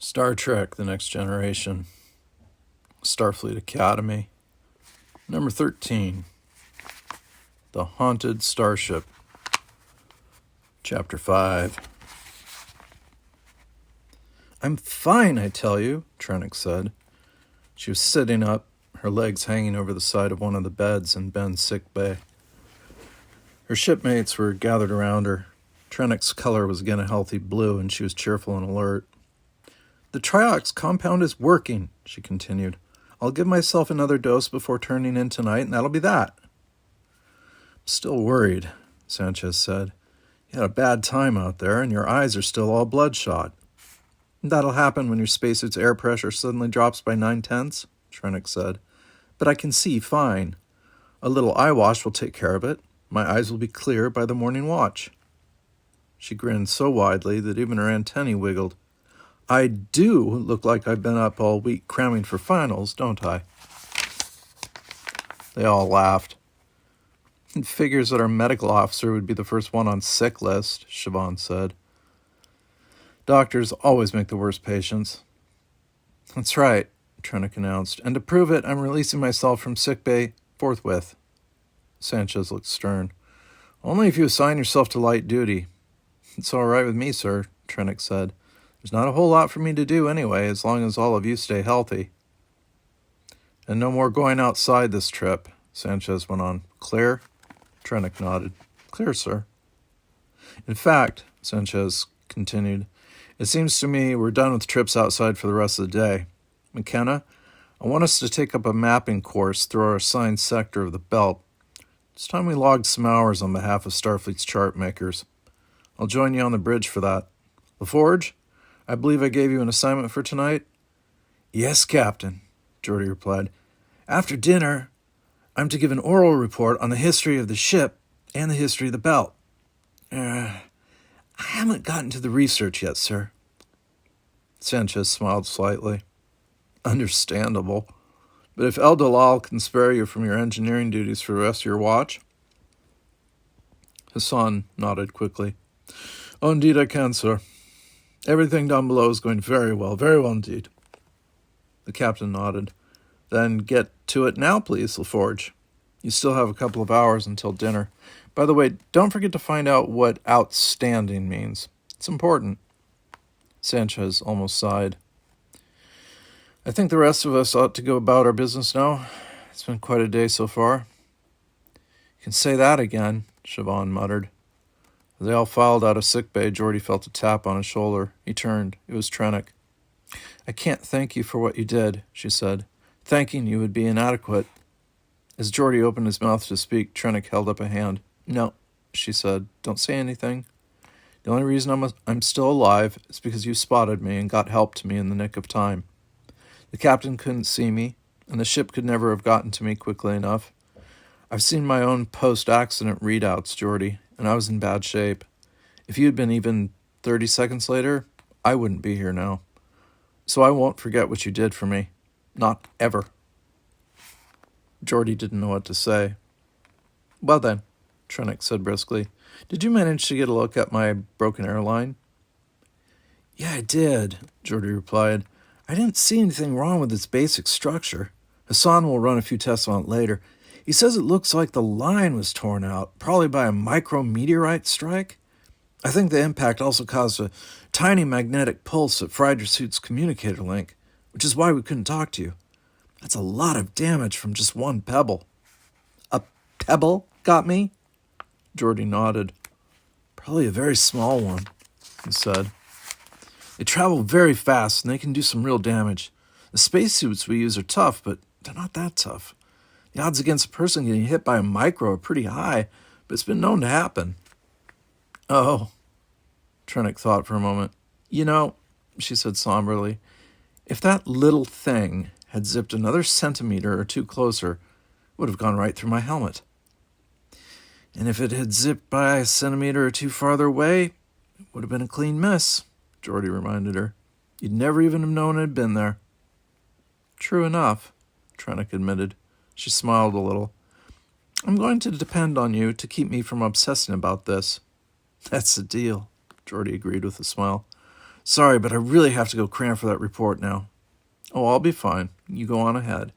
Star Trek: The Next Generation, Starfleet Academy, number 13, The Haunted Starship, Chapter 5. "I'm fine, I tell you," Trennick said. She was sitting up, her legs hanging over the side of one of the beds in Ben's sick bay. Her shipmates were gathered around her. Trennick's color was again a healthy blue, and she was cheerful and alert. "The triox compound is working," she continued. "I'll give myself another dose before turning in tonight, and that'll be that." "Still worried," Sanchez said. "You had a bad time out there, and your eyes are still all bloodshot." "That'll happen when your spacesuit's air pressure suddenly drops by 9/10, Trennick said. "But I can see fine. A little eye wash will take care of it. My eyes will be clear by the morning watch." She grinned so widely that even her antennae wiggled. "I do look like I've been up all week cramming for finals, don't I?" They all laughed. "It figures that our medical officer would be the first one on sick list," Siobhan said. "Doctors always make the worst patients." "That's right," Trennick announced. "And to prove it, I'm releasing myself from sickbay forthwith." Sanchez looked stern. "Only if you assign yourself to light duty." "It's all right with me, sir," Trennick said. "There's not a whole lot for me to do anyway, as long as all of you stay healthy." "And no more going outside this trip," Sanchez went on. "Clear?" Trennick nodded. "Clear, sir." "In fact," Sanchez continued, "it seems to me we're done with trips outside for the rest of the day. McKenna, I want us to take up a mapping course through our assigned sector of the belt. It's time we logged some hours on behalf of Starfleet's chart makers. I'll join you on the bridge for that. LaForge, I believe I gave you an assignment for tonight?" "Yes, Captain," Geordi replied. "After dinner, I'm to give an oral report on the history of the ship and the history of the belt. I haven't gotten to the research yet, sir." Sanchez smiled slightly. "Understandable. But if El Dalal can spare you from your engineering duties for the rest of your watch?" Hassan nodded quickly. "Oh, indeed I can, sir. Everything down below is going very well indeed." The captain nodded. "Then get to it now, please, LaForge. You still have a couple of hours until dinner. By the way, don't forget to find out what outstanding means. It's important." Sanchez almost sighed. "I think the rest of us ought to go about our business now. It's been quite a day so far." "You can say that again," Siobhan muttered. As they all filed out of sickbay, Geordi felt a tap on his shoulder. He turned. It was Trennick. "I can't thank you for what you did," she said. "Thanking you would be inadequate." As Geordi opened his mouth to speak, Trennick held up a hand. "No," she said. "Don't say anything. The only reason I'm still alive is because you spotted me and got help to me in the nick of time. The captain couldn't see me, and the ship could never have gotten to me quickly enough. I've seen my own post-accident readouts, Geordi, and I was in bad shape. If you had been even 30 seconds later, I wouldn't be here now. So I won't forget what you did for me. Not ever." Geordi didn't know what to say. "Well then," Trennick said briskly, "did you manage to get a look at my broken airline?" "Yeah, I did," Geordi replied. "I didn't see anything wrong with its basic structure. Hassan will run a few tests on it later. He says it looks like the line was torn out, probably by a micrometeorite strike. I think the impact also caused a tiny magnetic pulse that fried your suit's communicator link, which is why we couldn't talk to you. That's a lot of damage from just one pebble." "A pebble got me?" Geordi nodded. "Probably a very small one," he said. "They travel very fast, and they can do some real damage. The spacesuits we use are tough, but they're not that tough. The odds against a person getting hit by a micro are pretty high, but it's been known to happen." "Oh," Trennick thought for a moment. "You know," she said somberly, "if that little thing had zipped another centimeter or two closer, it would have gone right through my helmet." "And if it had zipped by a centimeter or two farther away, it would have been a clean miss," Geordi reminded her. "You'd never even have known it had been there." "True enough," Trennick admitted. She smiled a little. "I'm going to depend on you to keep me from obsessing about this." "That's the deal," Geordi agreed with a smile. Sorry, but I really have to go cram for that report now. Oh, I'll be fine. You go on ahead.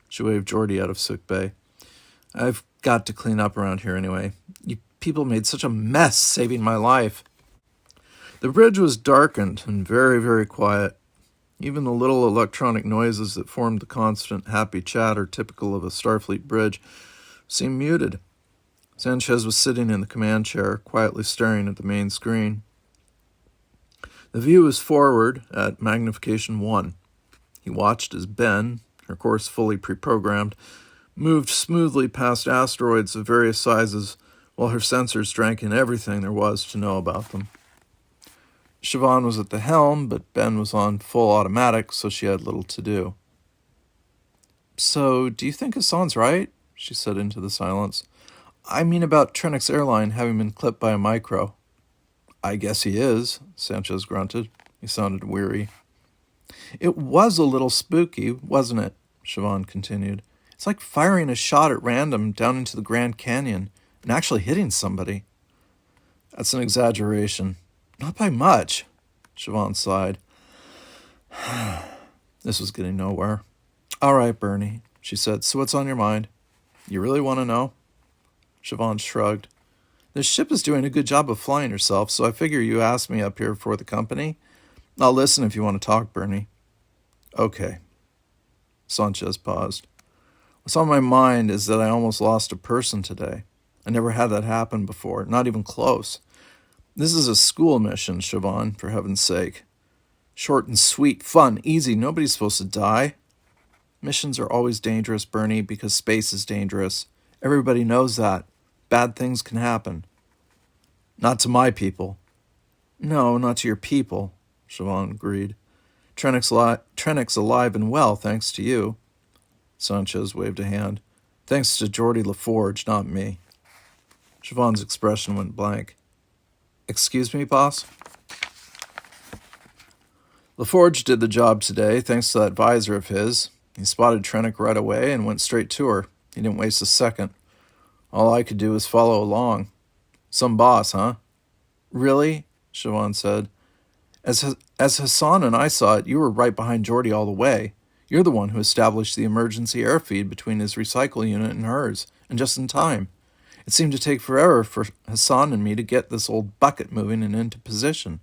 She waved Geordi out of sickbay. I've got to clean up around here anyway. You people made such a mess saving my life. The bridge was darkened and very, very quiet. Even the little electronic noises that formed the constant happy chatter typical of a Starfleet bridge seemed muted. Sanchez was sitting in the command chair, quietly staring at the main screen. The view was forward at magnification 1. He watched as Ben, her course fully pre-programmed, moved smoothly past asteroids of various sizes while her sensors drank in everything there was to know about them. Siobhan was at the helm, but Ben was on full automatic, so she had little to do. So, do you think Hassan's right? She said into the silence. I mean about Trennick's airline having been clipped by a micro. I guess he is, Sanchez grunted. He sounded weary. It was a little spooky, wasn't it? Siobhan continued. It's like firing a shot at random down into the Grand Canyon and actually hitting somebody. That's an exaggeration. Not by much, Siobhan sighed. This was getting nowhere. All right, Bernie, she said. So what's on your mind? You really want to know? Siobhan shrugged. This ship is doing a good job of flying herself, so I figure you asked me up here for the company. I'll listen if you want to talk, Bernie. Okay. Sanchez paused. What's on my mind is that I almost lost a person today. I never had that happen before, not even close. This is a school mission, Siobhan, for heaven's sake. Short and sweet, fun, easy, nobody's supposed to die. Missions are always dangerous, Bernie, because space is dangerous. Everybody knows that. Bad things can happen. Not to my people. No, not to your people, Siobhan agreed. Trennick's alive and well, thanks to you. Sanchez waved a hand. Thanks to Geordi LaForge, not me. Siobhan's expression went blank. Excuse me, boss? LaForge did the job today, thanks to that visor of his. He spotted Trennick right away and went straight to her. He didn't waste a second. All I could do was follow along. Some boss, huh? Really? Siobhan said. As Hassan and I saw it, you were right behind Geordi all the way. You're the one who established the emergency air feed between his recycle unit and hers, and just in time. It seemed to take forever for Hassan and me to get this old bucket moving and into position.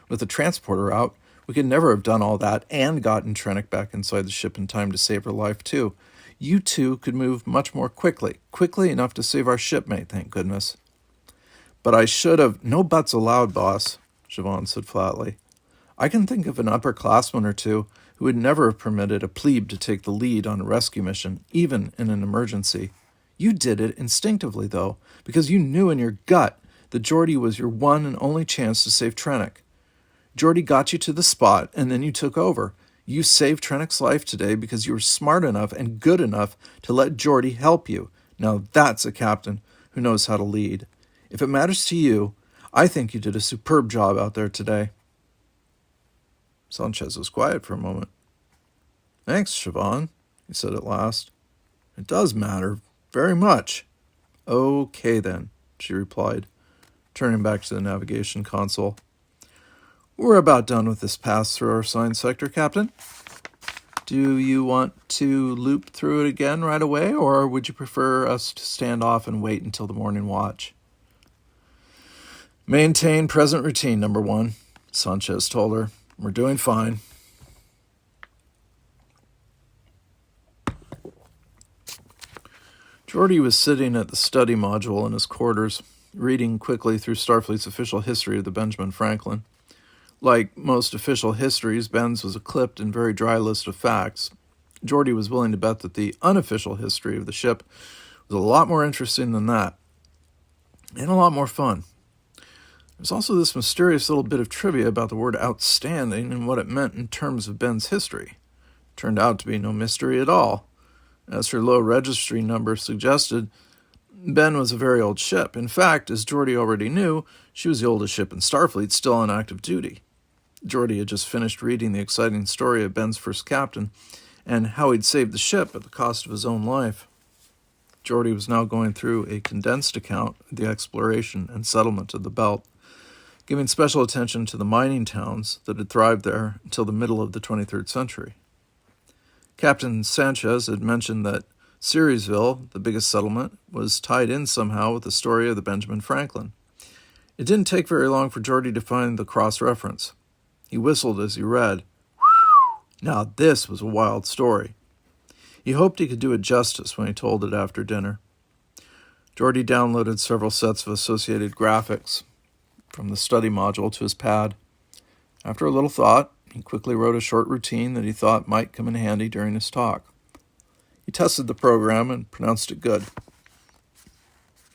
With the transporter out, we could never have done all that and gotten Trennick back inside the ship in time to save her life, too. You two could move much more quickly enough to save our shipmate, thank goodness. But I should have... No buts allowed, boss, Siobhan said flatly. I can think of an upperclassman or two who would never have permitted a plebe to take the lead on a rescue mission, even in an emergency. You did it instinctively, though, because you knew in your gut that Geordi was your one and only chance to save Trennick. Geordi got you to the spot, and then you took over. You saved Trennick's life today because you were smart enough and good enough to let Geordi help you. Now that's a captain who knows how to lead. If it matters to you, I think you did a superb job out there today. Sanchez was quiet for a moment. Thanks, Siobhan, he said at last. It does matter. Very much. Okay, then, she replied, turning back to the navigation console. We're about done with this pass through our assigned sector, Captain. Do you want to loop through it again right away, or would you prefer us to stand off and wait until the morning watch? Maintain present routine, number 1, Sanchez told her. We're doing fine. Geordi was sitting at the study module in his quarters, reading quickly through Starfleet's official history of the Benjamin Franklin. Like most official histories, Ben's was a clipped and very dry list of facts. Geordi was willing to bet that the unofficial history of the ship was a lot more interesting than that, and a lot more fun. There's also this mysterious little bit of trivia about the word outstanding and what it meant in terms of Ben's history. Turned out to be no mystery at all. As her low registry number suggested, Ben was a very old ship. In fact, as Geordi already knew, she was the oldest ship in Starfleet still on active duty. Geordi had just finished reading the exciting story of Ben's first captain and how he'd saved the ship at the cost of his own life. Geordi was now going through a condensed account of the exploration and settlement of the belt, giving special attention to the mining towns that had thrived there until the middle of the 23rd century. Captain Sanchez had mentioned that Ceresville, the biggest settlement, was tied in somehow with the story of the Benjamin Franklin. It didn't take very long for Geordi to find the cross-reference. He whistled as he read. Now this was a wild story. He hoped he could do it justice when he told it after dinner. Geordi downloaded several sets of associated graphics from the study module to his pad. After a little thought, he quickly wrote a short routine that he thought might come in handy during his talk. He tested the program and pronounced it good.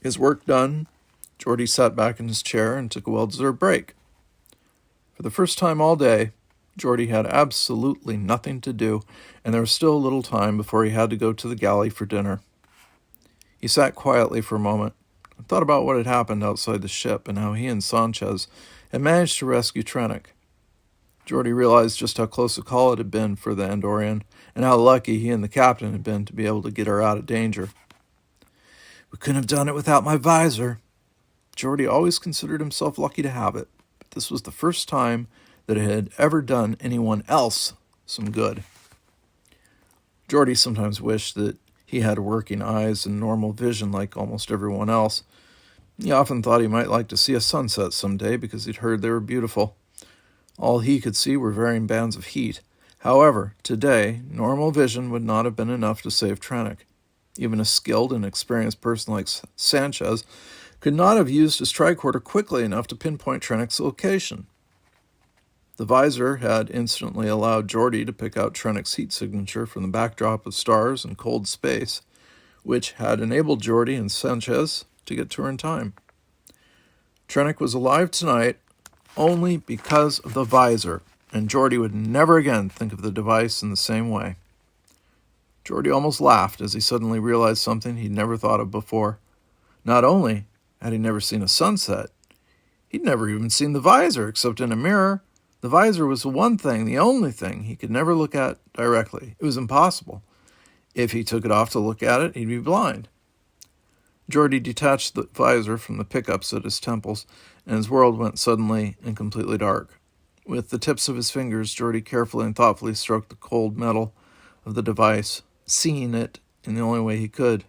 His work done, Geordi sat back in his chair and took a well-deserved break. For the first time all day, Geordi had absolutely nothing to do, and there was still a little time before he had to go to the galley for dinner. He sat quietly for a moment and thought about what had happened outside the ship and how he and Sanchez had managed to rescue Trennick. Geordi realized just how close a call it had been for the Andorian, and how lucky he and the captain had been to be able to get her out of danger. We couldn't have done it without my visor. Geordi always considered himself lucky to have it, but this was the first time that it had ever done anyone else some good. Geordi sometimes wished that he had working eyes and normal vision like almost everyone else. He often thought he might like to see a sunset someday because he'd heard they were beautiful. All he could see were varying bands of heat. However, today, normal vision would not have been enough to save Trennick. Even a skilled and experienced person like Sanchez could not have used his tricorder quickly enough to pinpoint Trennick's location. The visor had instantly allowed Geordi to pick out Trennick's heat signature from the backdrop of stars and cold space, which had enabled Geordi and Sanchez to get to her in time. Trennick was alive tonight only because of the visor, and Geordi would never again think of the device in the same way. Geordi almost laughed as he suddenly realized something he'd never thought of before. Not only had he never seen a sunset, he'd never even seen the visor except in a mirror. The visor was the one thing, the only thing, he could never look at directly. It was impossible. If he took it off to look at it, he'd be blind. Geordi detached the visor from the pickups at his temples, and his world went suddenly and completely dark. With the tips of his fingers, Geordi carefully and thoughtfully stroked the cold metal of the device, seeing it in the only way he could.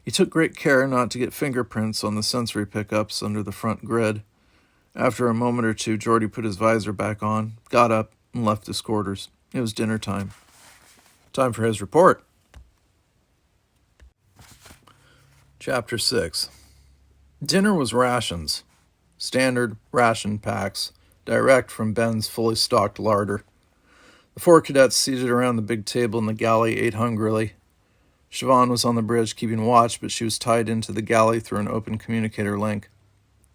He took great care not to get fingerprints on the sensory pickups under the front grid. After a moment or two, Geordi put his visor back on, got up, and left his quarters. It was dinner time. Time for his report. Chapter 6. Dinner was rations. Standard ration packs, direct from Ben's fully stocked larder. The four cadets seated around the big table in the galley ate hungrily. Siobhan was on the bridge keeping watch, but she was tied into the galley through an open communicator link.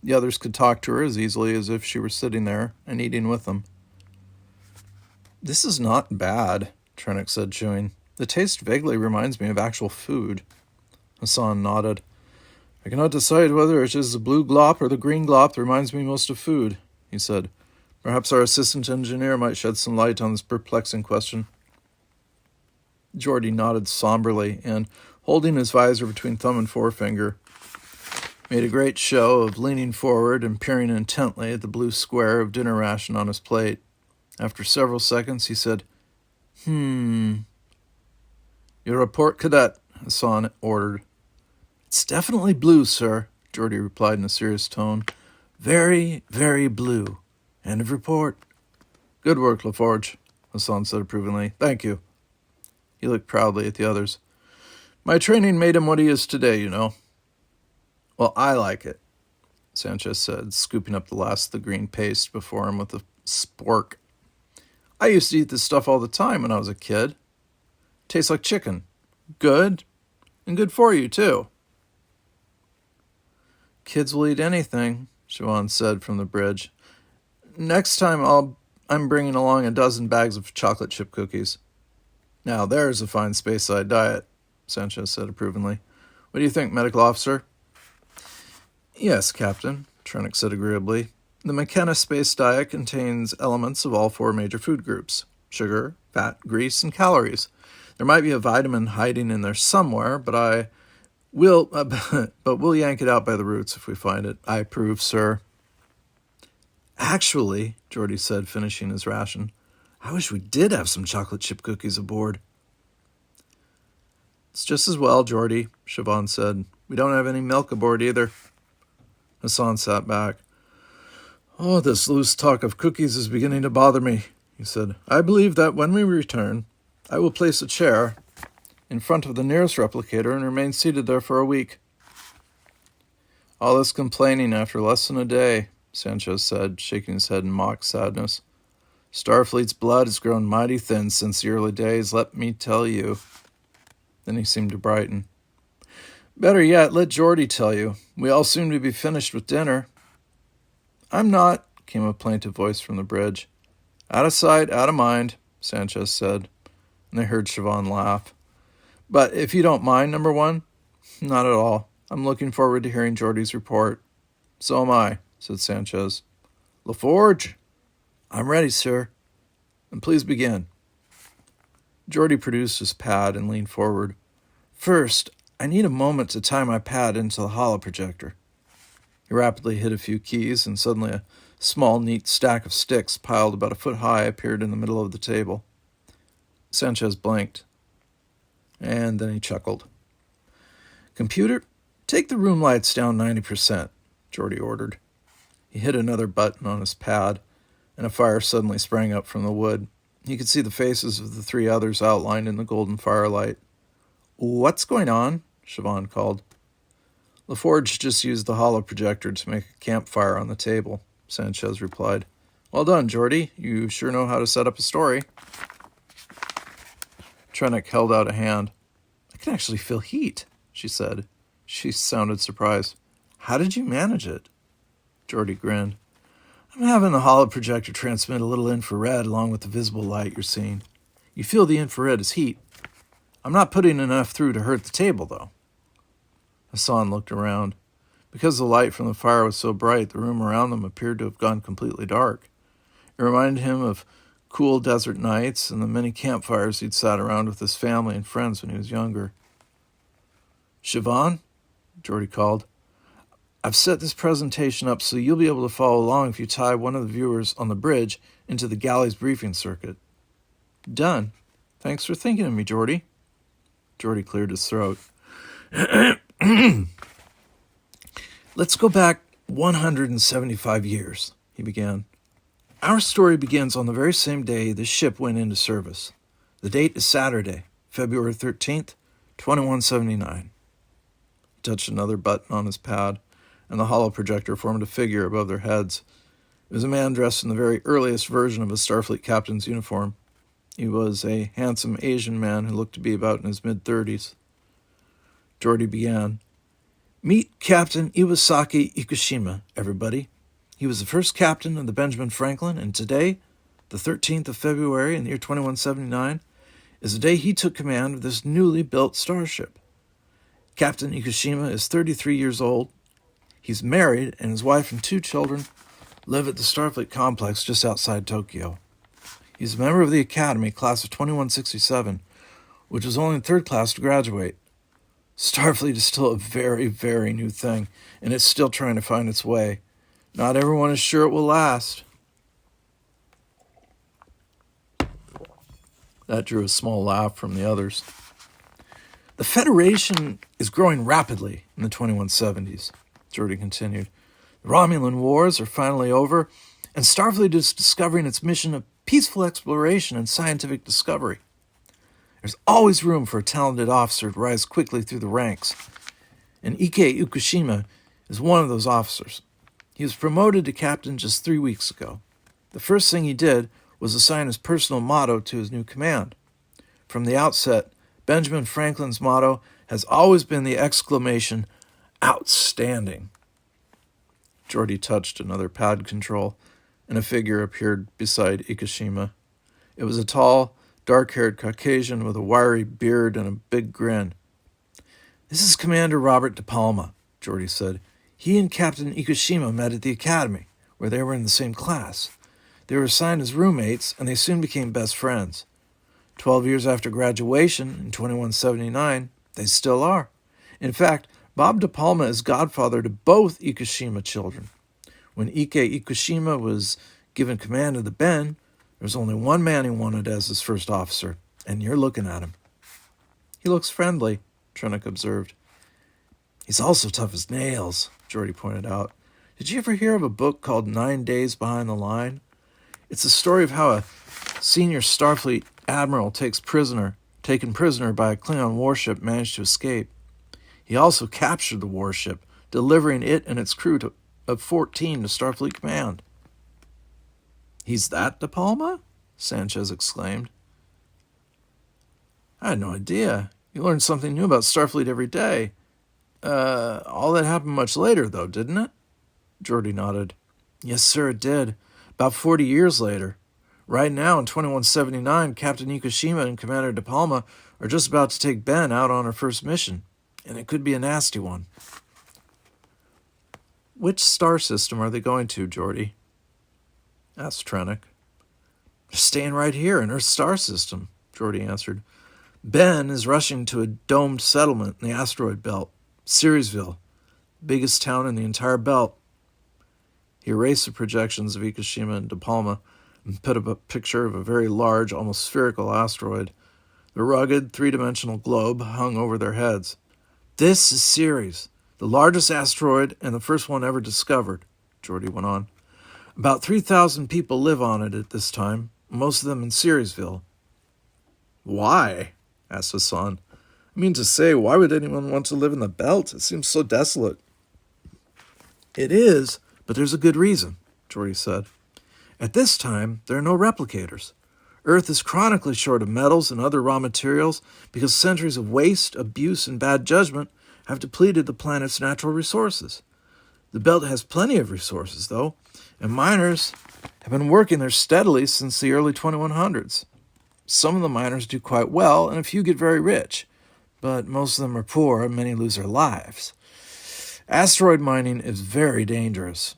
The others could talk to her as easily as if she were sitting there and eating with them. This is not bad, Trennick said, chewing. The taste vaguely reminds me of actual food. Hassan nodded. I cannot decide whether it is the blue glop or the green glop that reminds me most of food, he said. Perhaps our assistant engineer might shed some light on this perplexing question. Geordi nodded somberly and, holding his visor between thumb and forefinger, made a great show of leaning forward and peering intently at the blue square of dinner ration on his plate. After several seconds, he said, Your report, cadet, Hassan ordered. It's definitely blue, sir, Geordi replied in a serious tone. Very, very blue. End of report. Good work, LaForge, Hassan said approvingly. Thank you. He looked proudly at the others. My training made him what he is today, you know. Well, I like it, Sanchez said, scooping up the last of the green paste before him with a spork. I used to eat this stuff all the time when I was a kid. Tastes like chicken. Good, and good for you, too. Kids will eat anything, Siobhan said from the bridge. Next time I'm bringing along a dozen bags of chocolate chip cookies. Now there's a fine space-side diet, Sanchez said approvingly. What do you think, medical officer? Yes, Captain, Trennick said agreeably. The McKenna space diet contains elements of all four major food groups: sugar, fat, grease, and calories. There might be a vitamin hiding in there somewhere, but we'll yank it out by the roots if we find it. I approve, sir. Actually, Geordi said, finishing his ration, I wish we did have some chocolate chip cookies aboard. It's just as well, Geordi, Siobhan said. We don't have any milk aboard either. Hassan sat back. Oh, this loose talk of cookies is beginning to bother me, he said. I believe that when we return, I will place a chair in front of the nearest replicator and remain seated there for a week. All this complaining after less than a day, Sanchez said, shaking his head in mock sadness. Starfleet's blood has grown mighty thin since the early days, let me tell you. Then he seemed to brighten. Better yet, let Geordi tell you. We all seem to be finished with dinner. I'm not, came a plaintive voice from the bridge. Out of sight, out of mind, Sanchez said, and they heard Siobhan laugh. But if you don't mind, number one? Not at all. I'm looking forward to hearing Geordi's report. So am I, said Sanchez. LaForge? I'm ready, sir. And please begin. Geordi produced his pad and leaned forward. First, I need a moment to tie my pad into the holoprojector. He rapidly hit a few keys, and suddenly a small, neat stack of sticks piled about a foot high appeared in the middle of the table. Sanchez blinked, and then he chuckled. Computer, take the room lights down 90%, Geordi ordered. He hit another button on his pad, and a fire suddenly sprang up from the wood. He could see the faces of the three others outlined in the golden firelight. What's going on? Siobhan called. LaForge just used the holoprojector to make a campfire on the table, Sanchez replied. Well done, Geordi. You sure know how to set up a story. Trennick held out a hand. I can actually feel heat, she said. She sounded surprised. How did you manage it? Geordi grinned. I'm having the holoprojector transmit a little infrared along with the visible light you're seeing. You feel the infrared as heat. I'm not putting enough through to hurt the table, though. Hassan looked around. Because the light from the fire was so bright, the room around them appeared to have gone completely dark. It reminded him of cool desert nights and the many campfires he'd sat around with his family and friends when he was younger. Siobhan, Geordi called, I've set this presentation up so you'll be able to follow along if you tie one of the viewers on the bridge into the galley's briefing circuit. Done. Thanks for thinking of me, Geordi. Geordi cleared his throat. Let's go back 175 years, he began. Our story begins on the very same day the ship went into service. The date is Saturday, February 13th, 2179. He touched another button on his pad, and the holoprojector formed a figure above their heads. It was a man dressed in the very earliest version of a Starfleet captain's uniform. He was a handsome Asian man who looked to be about in his mid-30s. Geordi began. Meet Captain Iwasaki Ikushima, everybody. He was the first captain of the Benjamin Franklin, and today, the 13th of February in the year 2179, is the day he took command of this newly built starship. Captain Ikushima is 33 years old. He's married, and his wife and 2 children live at the Starfleet complex just outside Tokyo. He's a member of the Academy, class of 2167, which was only in 3rd class to graduate. Starfleet is still a very, very new thing, and it's still trying to find its way. Not everyone is sure it will last. That drew a small laugh from the others. The Federation is growing rapidly in the 2170s, Geordi continued. The Romulan Wars are finally over, and Starfleet is discovering its mission of peaceful exploration and scientific discovery. There's always room for a talented officer to rise quickly through the ranks, and Ike Ikushima is one of those officers. He was promoted to captain just 3 weeks ago. The first thing he did was assign his personal motto to his new command. From the outset, Benjamin Franklin's motto has always been the exclamation, "Outstanding." Geordi touched another pad control, and a figure appeared beside Ikushima. It was a tall, dark-haired Caucasian with a wiry beard and a big grin. This is Commander Robert De Palma, Geordi said. He and Captain Ikushima met at the Academy, where they were in the same class. They were assigned as roommates, and they soon became best friends. 12 years after graduation, in 2179, they still are. In fact, Bob De Palma is godfather to both Ikushima children. When Ike Ikushima was given command of the Ben, there was only one man he wanted as his first officer, and you're looking at him. He looks friendly, Trennick observed. He's also tough as nails, Geordi pointed out. Did you ever hear of a book called 9 Days Behind the Line? It's the story of how a senior Starfleet admiral taken prisoner by a Klingon warship, managed to escape. He also captured the warship, delivering it and its crew of 14 to Starfleet Command. He's that De Palma? Sanchez exclaimed. I had no idea. You learn something new about Starfleet every day. All that happened much later, though, didn't it? Geordi nodded. Yes, sir, it did. About 40 years later. Right now, in 2179, Captain Ikushima and Commander De Palma are just about to take Ben out on her first mission, and it could be a nasty one. Which star system are they going to, Geordi? Asked Trennick. They're staying right here in Earth's star system, Geordi answered. Ben is rushing to a domed settlement in the asteroid belt, Siriusville, biggest town in the entire belt. He erased the projections of Ikushima and De Palma and put up a picture of a very large, almost spherical asteroid. The rugged, three-dimensional globe hung over their heads. This is Ceres, the largest asteroid and the first one ever discovered, Geordi went on. About 3,000 people live on it at this time, most of them in Siriusville. Why? Asked Hassan. I mean to say, why would anyone want to live in the belt? It seems so desolate. It is, but there's a good reason, Geordi said. At this time, there are no replicators. Earth is chronically short of metals and other raw materials because centuries of waste, abuse, and bad judgment have depleted the planet's natural resources. The belt has plenty of resources, though, and miners have been working there steadily since the early 2100s. Some of the miners do quite well, and a few get very rich, but most of them are poor and many lose their lives. Asteroid mining is very dangerous.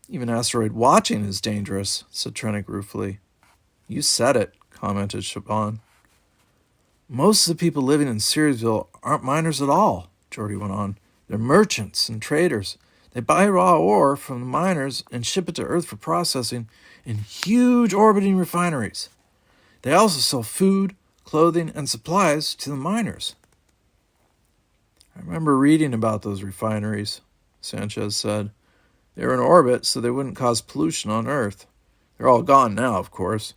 Even asteroid watching is dangerous, said Trennick ruefully. You said it, commented Siobhan. Most of the people living in Siriusville aren't miners at all, Geordi went on. They're merchants and traders. They buy raw ore from the miners and ship it to Earth for processing in huge orbiting refineries. They also sell food, clothing, and supplies to the miners. I remember reading about those refineries, Sanchez said. They were in orbit so they wouldn't cause pollution on Earth. They're all gone now, of course.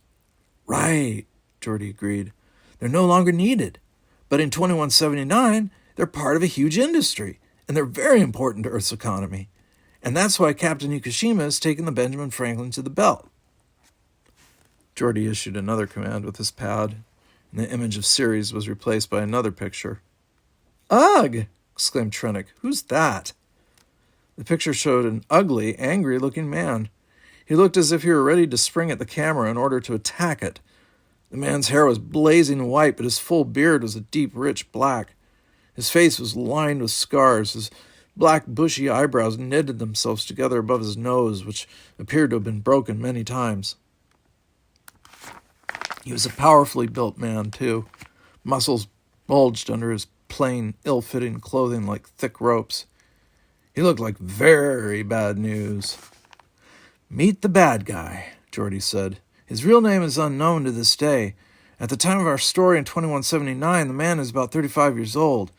Right, Geordi agreed. They're no longer needed. But in 2179, they're part of a huge industry, and they're very important to Earth's economy. And that's why Captain Ikushima has taken the Benjamin Franklin to the belt. Geordi issued another command with his pad, and the image of Ceres was replaced by another picture. Ugh! Exclaimed Trennick. Who's that? The picture showed an ugly, angry-looking man. He looked as if he were ready to spring at the camera in order to attack it. The man's hair was blazing white, but his full beard was a deep, rich black. His face was lined with scars. His black, bushy eyebrows knitted themselves together above his nose, which appeared to have been broken many times. He was a powerfully built man, too. Muscles bulged under his plain, ill-fitting clothing like thick ropes. He looked like very bad news. Meet the bad guy, Geordi said. His real name is unknown to this day. At the time of our story in 2179, the man is about 35 years old.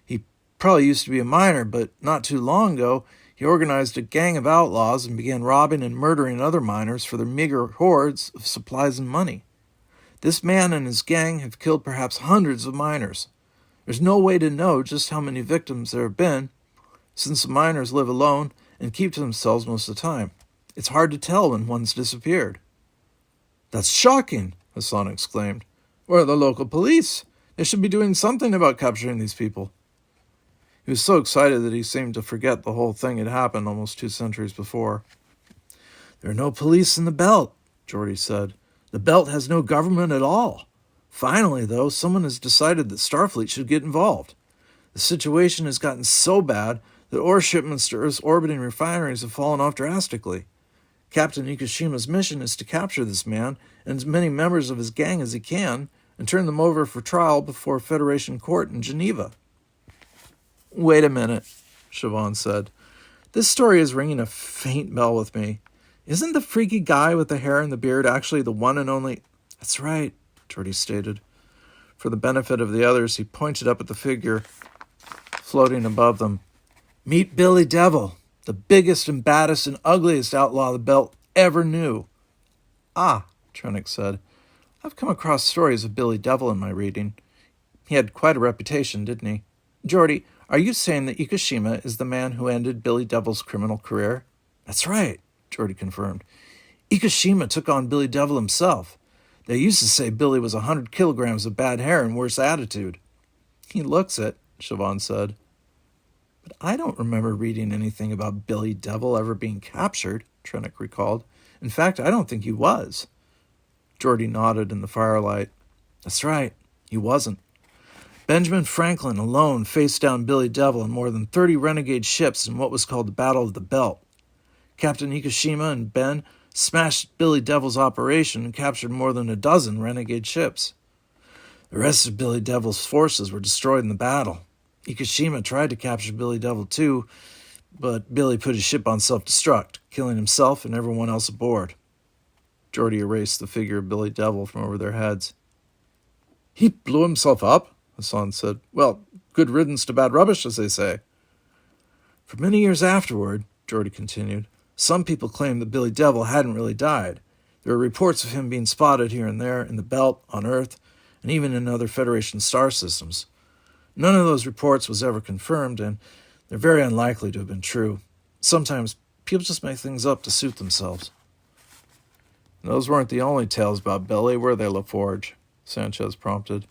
He probably used to be a miner, but not too long ago, he organized a gang of outlaws and began robbing and murdering other miners for their meager hoards of supplies and money. This man and his gang have killed perhaps hundreds of miners. There's no way to know just how many victims there have been, since the miners live alone and keep to themselves most of the time. It's hard to tell when one's disappeared. That's shocking, Hassan exclaimed. Where are the local police? They should be doing something about capturing these people. He was so excited that he seemed to forget the whole thing had happened almost 2 centuries before. There are no police in the belt, Geordi said. The belt has no government at all. Finally, though, someone has decided that Starfleet should get involved. The situation has gotten so bad that ore shipments to Earth's orbiting refineries have fallen off drastically. Captain Ikushima's mission is to capture this man and as many members of his gang as he can and turn them over for trial before a Federation court in Geneva. Wait a minute, Siobhan said. This story is ringing a faint bell with me. Isn't the freaky guy with the hair and the beard actually the one and only... That's right, Geordi stated. For the benefit of the others, he pointed up at the figure floating above them. Meet Billy Devil, the biggest and baddest and ugliest outlaw the Belt ever knew. Ah, Trennick said. I've come across stories of Billy Devil in my reading. He had quite a reputation, didn't he? Geordi, are you saying that Ikushima is the man who ended Billy Devil's criminal career? That's right, Geordi confirmed. Ikushima took on Billy Devil himself. They used to say Billy was 100 kilograms of bad hair and worse attitude. He looks it, Siobhan said. But I don't remember reading anything about Billy Devil ever being captured, Trennick recalled. In fact, I don't think he was. Geordi nodded in the firelight. That's right, he wasn't. Benjamin Franklin alone faced down Billy Devil and more than 30 renegade ships in what was called the Battle of the Belt. Captain Ikushima and Ben smashed Billy Devil's operation and captured more than a dozen renegade ships. The rest of Billy Devil's forces were destroyed in the battle. Ikushima tried to capture Billy Devil too, but Billy put his ship on self-destruct, killing himself and everyone else aboard. Geordi erased the figure of Billy Devil from over their heads. He blew himself up, Hassan said. Well, good riddance to bad rubbish, as they say. For many years afterward, Geordi continued, some people claimed that Billy Devil hadn't really died. There were reports of him being spotted here and there in the Belt, on Earth, and even in other Federation star systems. None of those reports was ever confirmed, and they're very unlikely to have been true. Sometimes people just make things up to suit themselves. And those weren't the only tales about Billy, were they, LaForge? Sanchez prompted.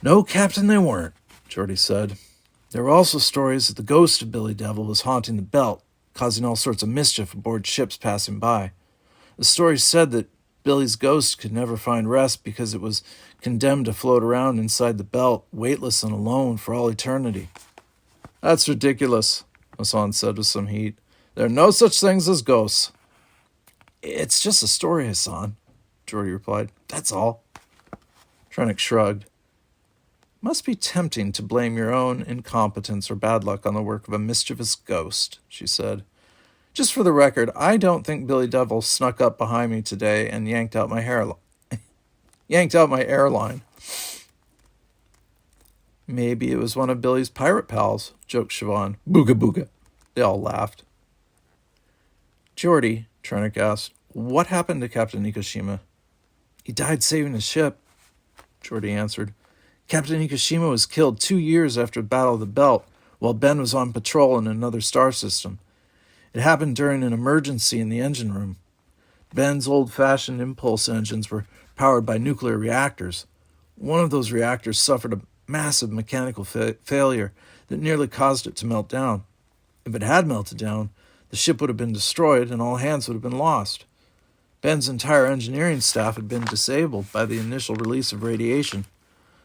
No, Captain, they weren't, Geordi said. There were also stories that the ghost of Billy Devil was haunting the Belt, causing all sorts of mischief aboard ships passing by. The stories said that Billy's ghost could never find rest because it was condemned to float around inside the Belt, weightless and alone for all eternity. That's ridiculous, Hassan said with some heat. There are no such things as ghosts. It's just a story, Hassan, Geordi replied. That's all. Trennick shrugged. Must be tempting to blame your own incompetence or bad luck on the work of a mischievous ghost, she said. Just for the record, I don't think Billy Devil snuck up behind me today and yanked out my airline. Maybe it was one of Billy's pirate pals, joked Siobhan. Booga booga. They all laughed. Geordi, Trennick asked, what happened to Captain Ikushima? He died saving his ship, Geordi answered. Captain Ikushima was killed 2 years after the Battle of the Belt, while Ben was on patrol in another star system. It happened during an emergency in the engine room. Ben's old-fashioned impulse engines were powered by nuclear reactors. One of those reactors suffered a massive mechanical failure that nearly caused it to melt down. If it had melted down, the ship would have been destroyed and all hands would have been lost. Ben's entire engineering staff had been disabled by the initial release of radiation,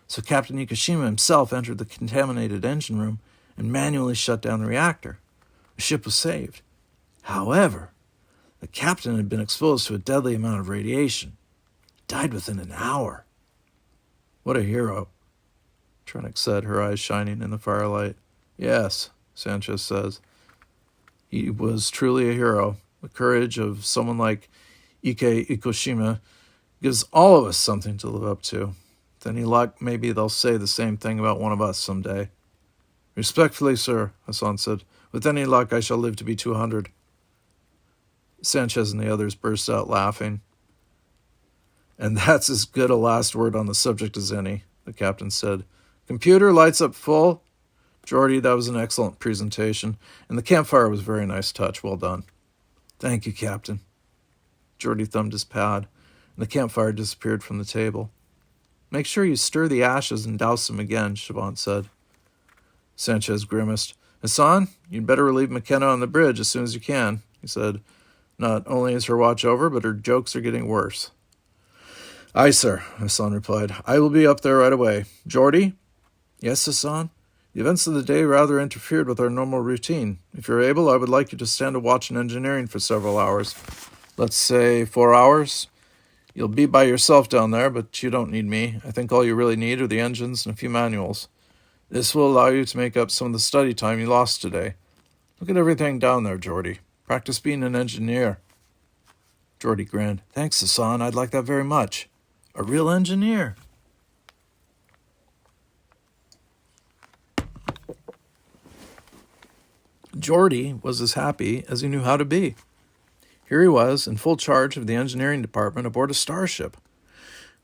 so Captain Ikushima himself entered the contaminated engine room and manually shut down the reactor. The ship was saved. However, the captain had been exposed to a deadly amount of radiation. He died within an hour. What a hero, Trennick said, her eyes shining in the firelight. Yes, Sanchez says. He was truly a hero. The courage of someone like Ike Ikushima gives all of us something to live up to. With any luck, maybe they'll say the same thing about one of us someday. Respectfully, sir, Hassan said. With any luck, I shall live to be 200. Sanchez and the others burst out laughing. And that's as good a last word on the subject as any, the captain said. Computer, lights up full. Geordi, that was an excellent presentation, and the campfire was a very nice touch. Well done. Thank you, Captain. Geordi thumbed his pad, and the campfire disappeared from the table. Make sure you stir the ashes and douse them again, Siobhan said. Sanchez grimaced. Hassan, you'd better relieve McKenna on the bridge as soon as you can, he said. Not only is her watch over, but her jokes are getting worse. Aye, sir, Hassan replied. I will be up there right away. Geordi? Yes, Hassan? The events of the day rather interfered with our normal routine. If you're able, I would like you to stand a watch in engineering for several hours. Let's say 4 hours. You'll be by yourself down there, but you don't need me. I think all you really need are the engines and a few manuals. This will allow you to make up some of the study time you lost today. Look at everything down there, Geordi. Practice being an engineer. Geordi grinned. Thanks, Hassan. I'd like that very much. A real engineer. Geordi was as happy as he knew how to be. Here he was, in full charge of the engineering department aboard a Starship.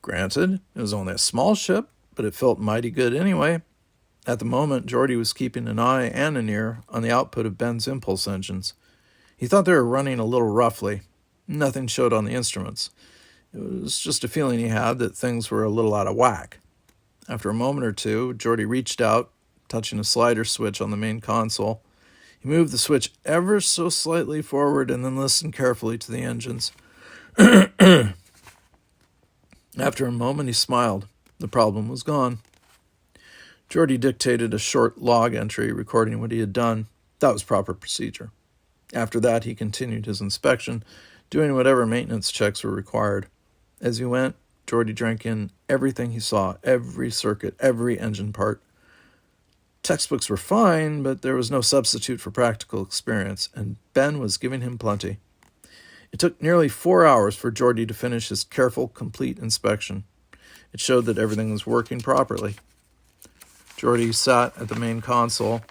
Granted, it was only a small ship, but it felt mighty good anyway. At the moment, Geordi was keeping an eye and an ear on the output of Ben's impulse engines. He thought they were running a little roughly. Nothing showed on the instruments. It was just a feeling he had that things were a little out of whack. After a moment or two, Geordi reached out, touching a slider switch on the main console. He moved the switch ever so slightly forward and then listened carefully to the engines. After a moment, he smiled. The problem was gone. Geordi dictated a short log entry recording what he had done. That was proper procedure. After that, he continued his inspection, doing whatever maintenance checks were required. As he went, Geordi drank in everything he saw, every circuit, every engine part. Textbooks were fine, but there was no substitute for practical experience, and Ben was giving him plenty. It took nearly 4 hours for Geordi to finish his careful, complete inspection. It showed that everything was working properly. Geordi sat at the main console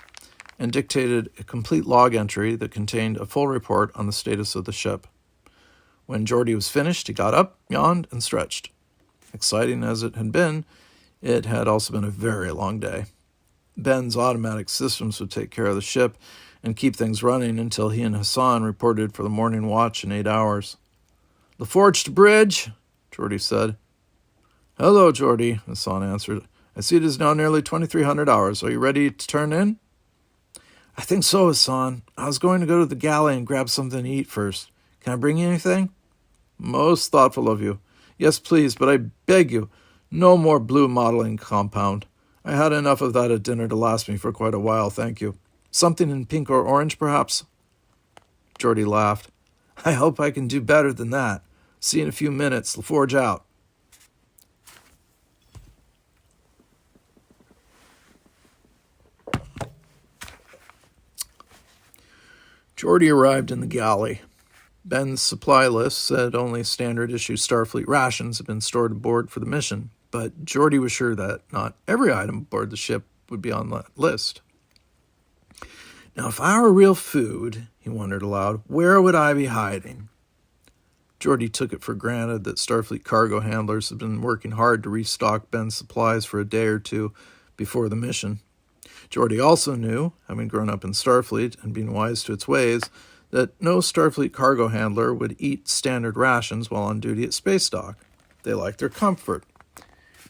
and dictated a complete log entry that contained a full report on the status of the ship. When Geordi was finished, he got up, yawned, and stretched. Exciting as it had also been a very long day. Ben's automatic systems would take care of the ship and keep things running until he and Hassan reported for the morning watch in 8 hours. LaForge to bridge, Geordi said. Hello, Geordi, Hassan answered. I see it is now nearly 2300 hours. Are you ready to turn in? I think so, Hassan. I was going to go to the galley and grab something to eat first. Can I bring you anything? Most thoughtful of you. Yes, please, but I beg you, no more blue modeling compound. I had enough of that at dinner to last me for quite a while, thank you. Something in pink or orange, perhaps? Geordi laughed. I hope I can do better than that. See you in a few minutes. LaForge out. Geordi arrived in the galley. Ben's supply list said only standard-issue Starfleet rations had been stored aboard for the mission, but Geordi was sure that not every item aboard the ship would be on that list. Now, if I were real food, he wondered aloud, where would I be hiding? Geordi took it for granted that Starfleet cargo handlers had been working hard to restock Ben's supplies for a day or two before the mission. Geordi also knew, having grown up in Starfleet and being wise to its ways, that no Starfleet cargo handler would eat standard rations while on duty at space dock. They liked their comfort,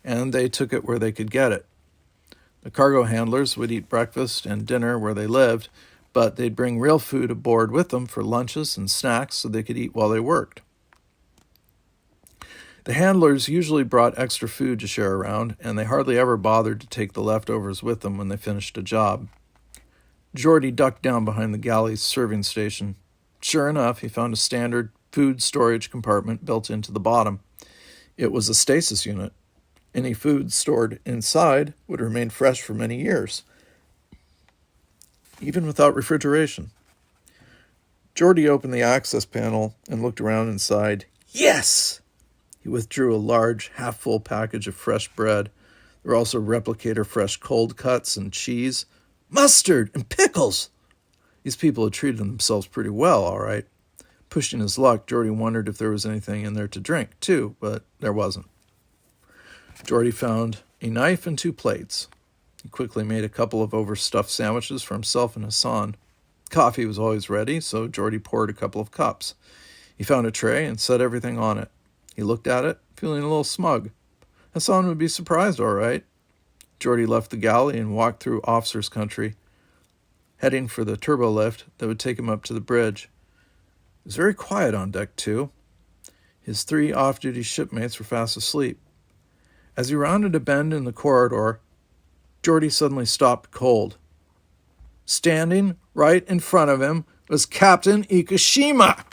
and they took it where they could get it. The cargo handlers would eat breakfast and dinner where they lived, but they'd bring real food aboard with them for lunches and snacks so they could eat while they worked. The handlers usually brought extra food to share around, and they hardly ever bothered to take the leftovers with them when they finished a job. Geordi ducked down behind the galley's serving station. Sure enough, he found a standard food storage compartment built into the bottom. It was a stasis unit. Any food stored inside would remain fresh for many years, even without refrigeration. Geordi opened the access panel and looked around inside. Yes! He withdrew a large, half-full package of fresh bread. There were also replicator fresh cold cuts and cheese, mustard, and pickles. These people had treated themselves pretty well, all right. Pushing his luck, Geordi wondered if there was anything in there to drink, too, but there wasn't. Geordi found a knife and 2 plates. He quickly made a couple of overstuffed sandwiches for himself and Hassan. Coffee was always ready, so Geordi poured a couple of cups. He found a tray and set everything on it. He looked at it, feeling a little smug. Hassan would be surprised, all right. Geordi left the galley and walked through officers' country, heading for the turbo lift that would take him up to the bridge. It was very quiet on deck, too. His 3 off-duty shipmates were fast asleep. As he rounded a bend in the corridor, Geordi suddenly stopped cold. Standing right in front of him was Captain Ikushima.